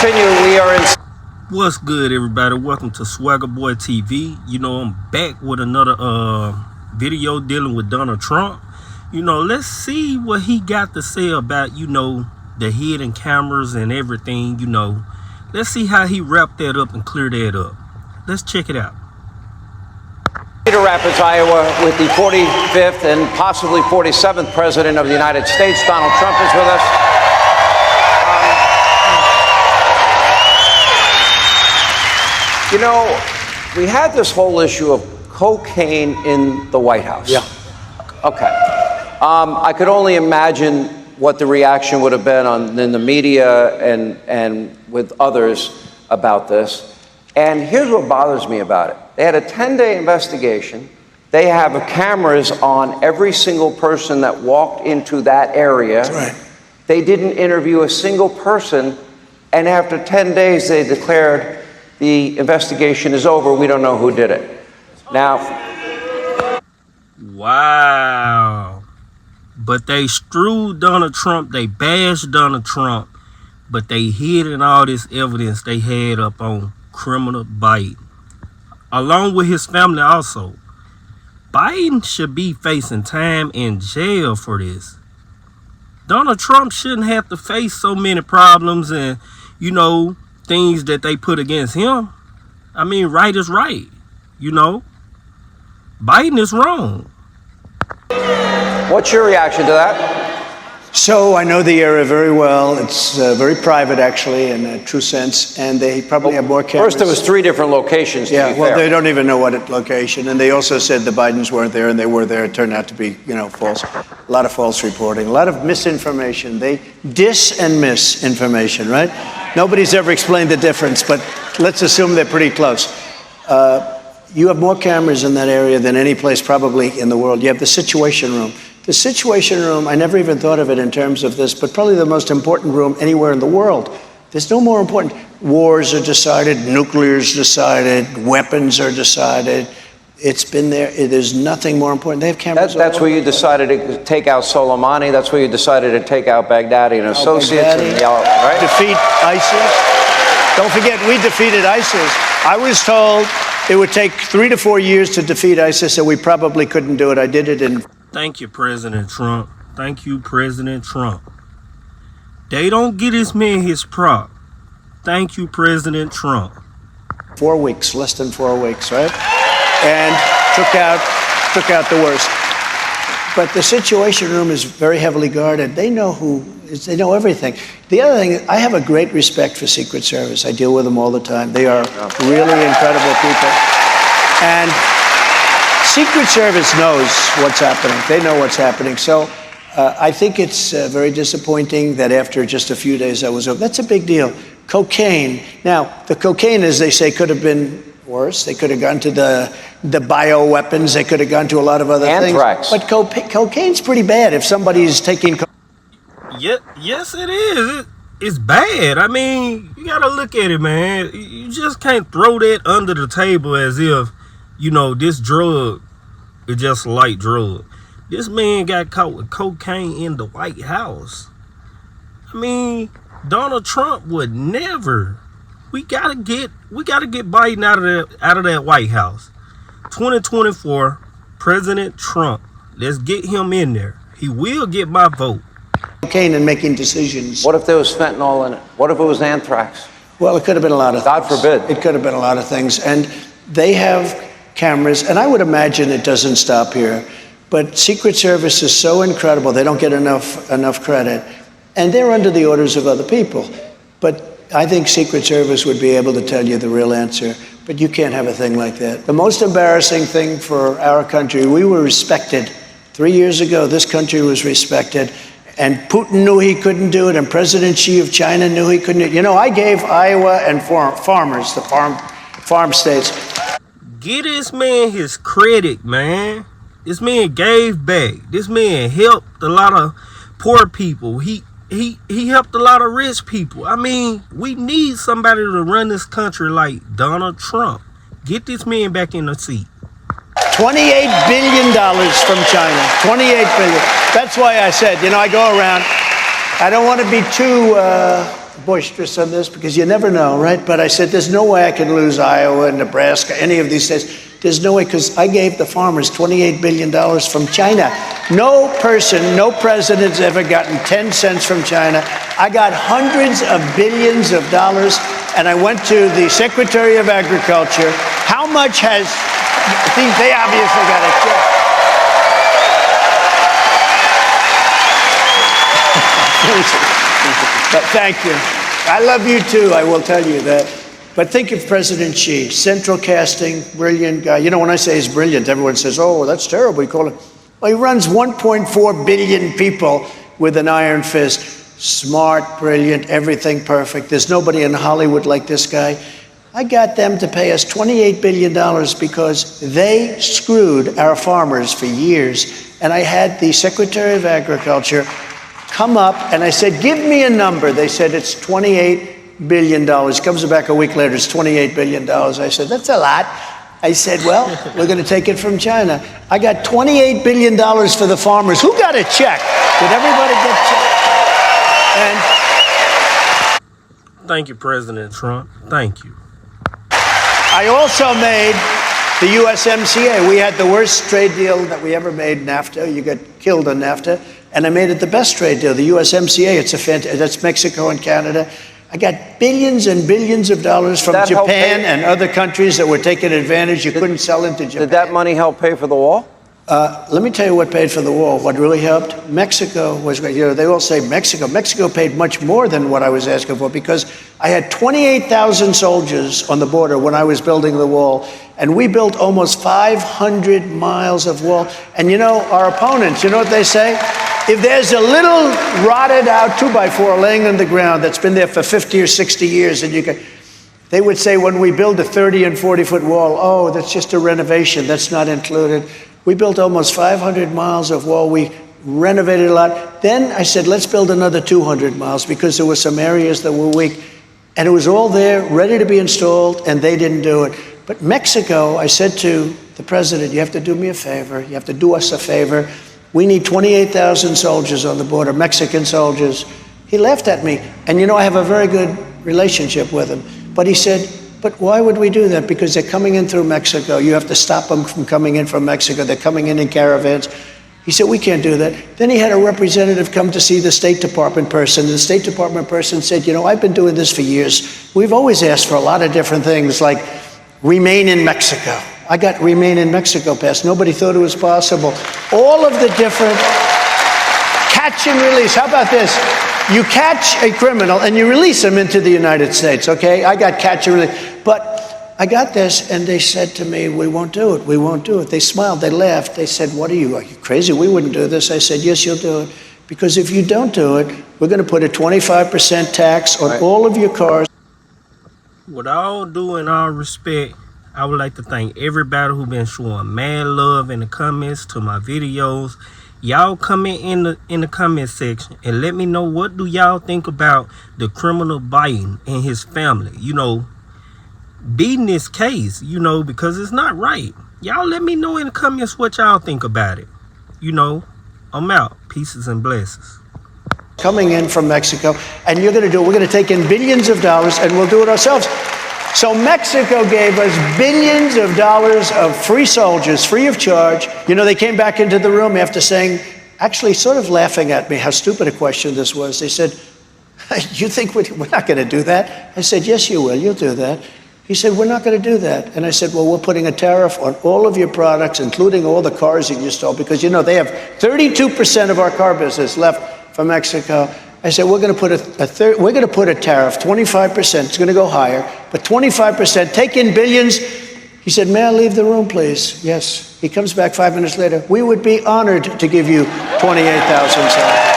continue. We are in. What's good, everybody? Welcome to Swagger Boy TV. You know, I'm back with another video dealing with Donald Trump. You know, let's see what he got to say about, you know, the hidden cameras and everything, you know. Let's see how he wrapped that up and cleared that up. Let's check it out. Cedar Rapids, Iowa, with the 45th and possibly 47th President of the United States. Donald Trump is with us. You know, we had this whole issue of cocaine in the White House. Yeah. Okay. I could only imagine what the reaction would have been in the media and with others about this. And here's what bothers me about it. They had a 10-day investigation. They have cameras on every single person that walked into that area. That's right. They didn't interview a single person. And after 10 days, they declared the investigation is over. We don't know who did it. Now. Wow. But they strewed Donald Trump. They bashed Donald Trump. But they hid in all this evidence they had up on criminal Biden, along with his family also. Biden should be facing time in jail for this. Donald Trump shouldn't have to face so many problems and, you know, things that they put against him. I mean, right is right, you know. Biden is wrong. What's your reaction to that? So I know the area very well. It's very private, actually, in a true sense, and they probably have more cameras. First, there was 3 different locations. Yeah, well, they don't even know what location, and they also said the Bidens weren't there, and they were there. It turned out to be, you know, false. A lot of false reporting, a lot of misinformation. They dis and misinformation, right? Nobody's ever explained the difference, but let's assume they're pretty close. You have more cameras in that area than any place probably in the world. You have the Situation Room. The Situation Room, I never even thought of it in terms of this, but probably the most important room anywhere in the world. There's no more important. Wars are decided, nuclear's decided, weapons are decided. It's been there. There's nothing more important. They have cameras. That's where you decided to take out Soleimani. That's where you decided to take out Baghdadi and associates. Right? Defeat ISIS. Don't forget, we defeated ISIS. I was told it would take 3 to 4 years to defeat ISIS, and we probably couldn't do it. I did it in. Thank you, President Trump. Thank you, President Trump. They don't get this man his prop. Thank you, President Trump. 4 weeks, less than 4 weeks, right? And took out the worst. But the Situation Room is very heavily guarded. They know they know everything. The other thing, I have a great respect for Secret Service. I deal with them all the time. They are really incredible people. And Secret Service knows what's happening. They know what's happening. So I think it's very disappointing that after just a few days I was over. That's a big deal. Cocaine. Now, the cocaine, as they say, could have been worse. They could have gone to the bioweapons. They could have gone to a lot of other Anthrax. things. But cocaine's pretty bad if somebody's taking. Yes, it is. It's bad. I mean, you got to look at it, man. You just can't throw that under the table as if, you know, this drug is just a light drug. This man got caught with cocaine in the White House. I mean, Donald Trump would never. We gotta get Biden out of that White House. 2024, President Trump. Let's get him in there. He will get my vote. Cocaine and making decisions. What if there was fentanyl in it? What if it was anthrax? Well, it could have been a lot of things. God forbid. It could have been a lot of things. And they have cameras, and I would imagine it doesn't stop here. But Secret Service is so incredible. They don't get enough credit. And they're under the orders of other people. But I think Secret Service would be able to tell you the real answer. But you can't have a thing like that. The most embarrassing thing for our country, we were respected. 3 years ago, this country was respected. And Putin knew he couldn't do it, and President Xi of China knew he couldn't do it. You know, I gave Iowa and farmers, the farm states. Get this man his credit, man. This man gave back. This man helped a lot of poor people. He helped a lot of rich people. I mean, we need somebody to run this country like Donald Trump. Get this man back in the seat. $28 billion from China. $28 billion. That's why I said, you know, I go around. I don't want to be too boisterous on this because you never know, right? But I said, there's no way I can lose Iowa, Nebraska, any of these states. There's no way, because I gave the farmers $28 billion from China. No person, no president's ever gotten 10 cents from China. I got hundreds of billions of dollars, and I went to the Secretary of Agriculture. How much has, they obviously got a check. But thank you. I love you too, I will tell you that. But think of President Xi, central casting, brilliant guy. You know, when I say he's brilliant, everyone says, oh, that's terrible. You call him. Well, he runs 1.4 billion people with an iron fist. Smart, brilliant, everything perfect. There's nobody in Hollywood like this guy. I got them to pay us $28 billion because they screwed our farmers for years. And I had the Secretary of Agriculture come up, and I said, give me a number. They said, it's $28 billion. Comes back a week later, it's $28 billion. I said, that's a lot. I said, well, we're going to take it from China. I got $28 billion for the farmers. Who got a check? Did everybody get a check? And Thank you, President Trump. Thank you. I also made the USMCA. We had the worst trade deal that we ever made, NAFTA. You got killed on NAFTA. And I made it the best trade deal, the USMCA. That's Mexico and Canada. I got billions and billions of dollars from Japan and other countries that were taking advantage. You couldn't sell into Japan. Did that money help pay for the wall? Let me tell you what paid for the wall. What really helped? Mexico was great. You know, they all say Mexico. Mexico paid much more than what I was asking for because I had 28,000 soldiers on the border when I was building the wall. And we built almost 500 miles of wall. And you know, our opponents, you know what they say? If there's a little rotted out 2x4 laying on the ground that's been there for 50 or 60 years, and they would say when we build a 30 and 40-foot wall, oh, that's just a renovation, that's not included. We built almost 500 miles of wall. We renovated a lot. Then I said, let's build another 200 miles because there were some areas that were weak. And it was all there, ready to be installed, and they didn't do it. But Mexico, I said to the president, you have to do me a favor. You have to do us a favor. We need 28,000 soldiers on the border, Mexican soldiers. He laughed at me. And you know, I have a very good relationship with him. But he said, but why would we do that? Because they're coming in through Mexico. You have to stop them from coming in from Mexico. They're coming in caravans. He said, we can't do that. Then he had a representative come to see the State Department person. The State Department person said, you know, I've been doing this for years. We've always asked for a lot of different things like remain in Mexico. I got remain in Mexico passed. Nobody thought it was possible. All of the different catch and release. How about this? You catch a criminal and you release him into the United States, okay? I got catch and release. But I got this and they said to me, we won't do it, we won't do it. They smiled, they laughed. They said, are you crazy? We wouldn't do this. I said, yes, you'll do it. Because if you don't do it, we're going to put a 25% tax on all of your cars. With all due and all respect, I would like to thank everybody who been showing mad love in the comments to my videos. Y'all comment in the comment section and let me know what do y'all think about the criminal Biden and his family. You know, beating this case, you know, because it's not right. Y'all let me know in the comments what y'all think about it. You know, I'm out. Pieces and blessings. Coming in from Mexico, and you're going to do it. We're going to take in billions of dollars and we'll do it ourselves. So Mexico gave us billions of dollars of free soldiers, free of charge. You know, they came back into the room after saying, actually sort of laughing at me, how stupid a question this was. They said, you think we're not going to do that? I said, yes, you will. You'll do that. He said, we're not going to do that. And I said, well, we're putting a tariff on all of your products, including all the cars that you stole, because, you know, they have 32% of our car business left from Mexico. I said, we're going to put a tariff, 25%. It's going to go higher, but 25%. Take in billions. He said, may I leave the room, please? Yes. He comes back 5 minutes later. We would be honored to give you 28,000.